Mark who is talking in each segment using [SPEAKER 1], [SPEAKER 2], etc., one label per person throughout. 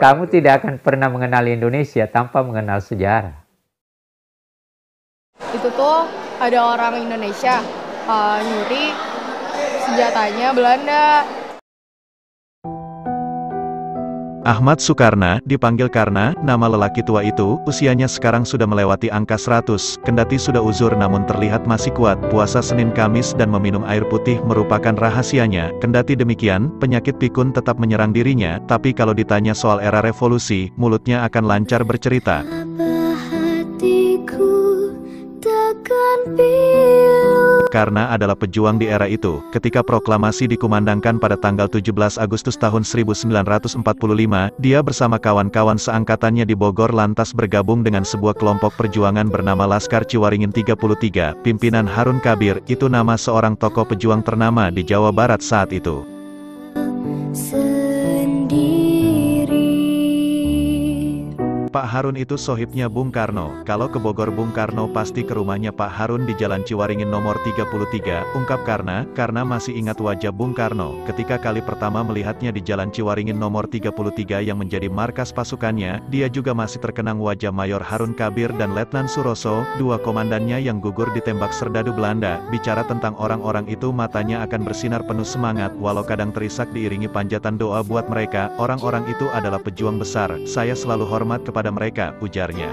[SPEAKER 1] Kamu tidak akan pernah mengenal Indonesia tanpa mengenal sejarah.
[SPEAKER 2] Itu tuh ada orang Indonesia nyuri senjatanya Belanda.
[SPEAKER 3] Ahmad Soekarno, dipanggil karena nama lelaki tua itu, usianya sekarang sudah melewati angka 100, kendati sudah uzur namun terlihat masih kuat, puasa Senin Kamis dan meminum air putih merupakan rahasianya, kendati demikian, penyakit pikun tetap menyerang dirinya, tapi kalau ditanya soal era revolusi, mulutnya akan lancar bercerita. Karena adalah pejuang di era itu, ketika proklamasi dikumandangkan pada tanggal 17 Agustus tahun 1945, dia bersama kawan-kawan seangkatannya di Bogor lantas bergabung dengan sebuah kelompok perjuangan bernama Laskar Ciwaringin 33, pimpinan Harun Kabir, itu nama seorang tokoh pejuang ternama di Jawa Barat saat itu. Pak Harun itu sohibnya Bung Karno. Kalau ke Bogor Bung Karno pasti ke rumahnya Pak Harun di Jalan Ciwaringin nomor 33, ungkap karena masih ingat wajah Bung Karno, ketika kali pertama melihatnya di Jalan Ciwaringin nomor 33 yang menjadi markas pasukannya, dia juga masih terkenang wajah Mayor Harun Kabir dan Letnan Suroso, dua komandannya yang gugur ditembak serdadu Belanda. Bicara tentang orang-orang itu matanya akan bersinar penuh semangat, walau kadang terisak diiringi panjatan doa buat mereka, orang-orang itu adalah pejuang besar, saya selalu hormat kepada mereka, ujarnya.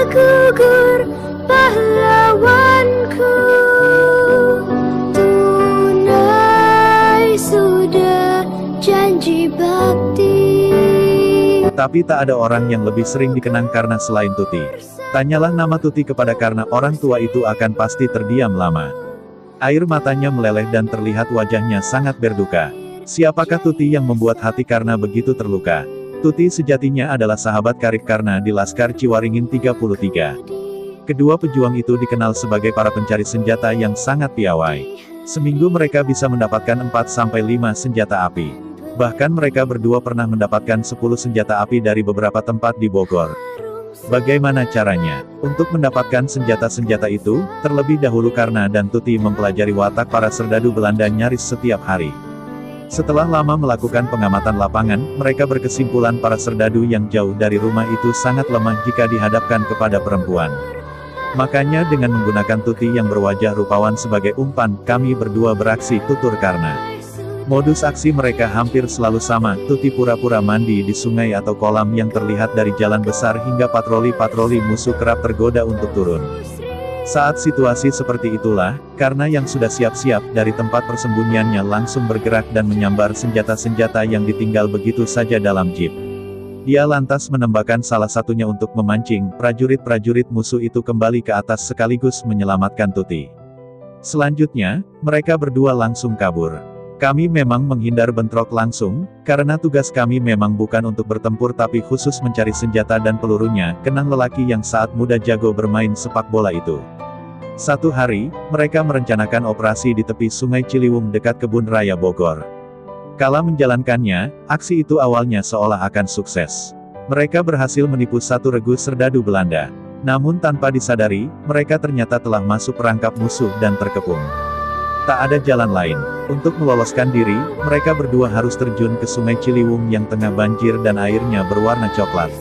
[SPEAKER 4] Gugur pahlawanku, tunai sudah janji bakti.
[SPEAKER 3] Tapi tak ada orang yang lebih sering dikenang karena selain Tuti. Tanyalah nama Tuti kepada karena orang tua itu akan pasti terdiam lama. Air matanya meleleh dan terlihat wajahnya sangat berduka. Siapakah Tuti yang membuat hati karena begitu terluka? Tuti sejatinya adalah sahabat karib Karna di Laskar Ciwaringin 33. Kedua pejuang itu dikenal sebagai para pencari senjata yang sangat piawai. Seminggu mereka bisa mendapatkan 4-5 senjata api. Bahkan mereka berdua pernah mendapatkan 10 senjata api dari beberapa tempat di Bogor. Bagaimana caranya? Untuk mendapatkan senjata-senjata itu, terlebih dahulu Karna dan Tuti mempelajari watak para serdadu Belanda nyaris setiap hari. Setelah lama melakukan pengamatan lapangan, mereka berkesimpulan para serdadu yang jauh dari rumah itu sangat lemah jika dihadapkan kepada perempuan. Makanya dengan menggunakan Tuti yang berwajah rupawan sebagai umpan, kami berdua beraksi, tutur Karna. Modus aksi mereka hampir selalu sama, Tuti pura-pura mandi di sungai atau kolam yang terlihat dari jalan besar hingga patroli-patroli musuh kerap tergoda untuk turun. Saat situasi seperti itulah, karena yang sudah siap-siap dari tempat persembunyiannya langsung bergerak dan menyambar senjata-senjata yang ditinggal begitu saja dalam jeep. Dia lantas menembakkan salah satunya untuk memancing, prajurit-prajurit musuh itu kembali ke atas sekaligus menyelamatkan Tuti. Selanjutnya, mereka berdua langsung kabur. Kami memang menghindar bentrok langsung, karena tugas kami memang bukan untuk bertempur tapi khusus mencari senjata dan pelurunya, kenang lelaki yang saat muda jago bermain sepak bola itu. Satu hari, mereka merencanakan operasi di tepi Sungai Ciliwung dekat Kebun Raya Bogor. Kala menjalankannya, aksi itu awalnya seolah akan sukses. Mereka berhasil menipu satu regu serdadu Belanda. Namun tanpa disadari, mereka ternyata telah masuk perangkap musuh dan terkepung. Tak ada jalan lain. Untuk meloloskan diri, mereka berdua harus terjun ke Sungai Ciliwung yang tengah banjir dan airnya berwarna coklat.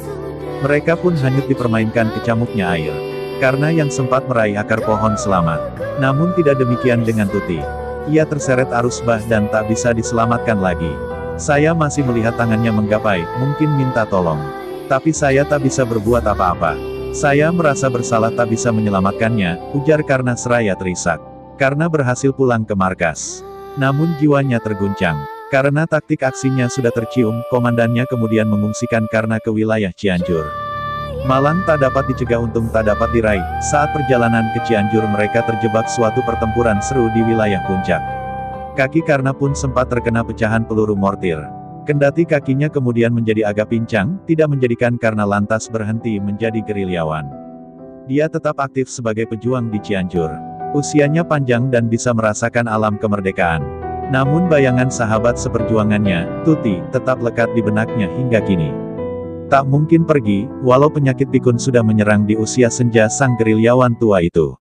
[SPEAKER 3] Mereka pun hanyut dipermainkan kecamuknya air. Karena yang sempat meraih akar pohon selamat. Namun tidak demikian dengan Tuti. Ia terseret arus bah dan tak bisa diselamatkan lagi. Saya masih melihat tangannya menggapai, mungkin minta tolong. Tapi saya tak bisa berbuat apa-apa. Saya merasa bersalah tak bisa menyelamatkannya, ujar Karna seraya terisak. Karena berhasil pulang ke markas. Namun jiwanya terguncang. Karena taktik aksinya sudah tercium, komandannya kemudian mengungsikan Karna ke wilayah Cianjur. Malang tak dapat dicegah untung tak dapat diraih, saat perjalanan ke Cianjur mereka terjebak suatu pertempuran seru di wilayah Puncak. Kaki Karna pun sempat terkena pecahan peluru mortir. Kendati kakinya kemudian menjadi agak pincang, tidak menjadikan Karna lantas berhenti menjadi gerilyawan. Dia tetap aktif sebagai pejuang di Cianjur. Usianya panjang dan bisa merasakan alam kemerdekaan. Namun bayangan sahabat seperjuangannya, Tuti, tetap lekat di benaknya hingga kini. Tak mungkin pergi, walau penyakit pikun sudah menyerang di usia senja sang gerilyawan tua itu.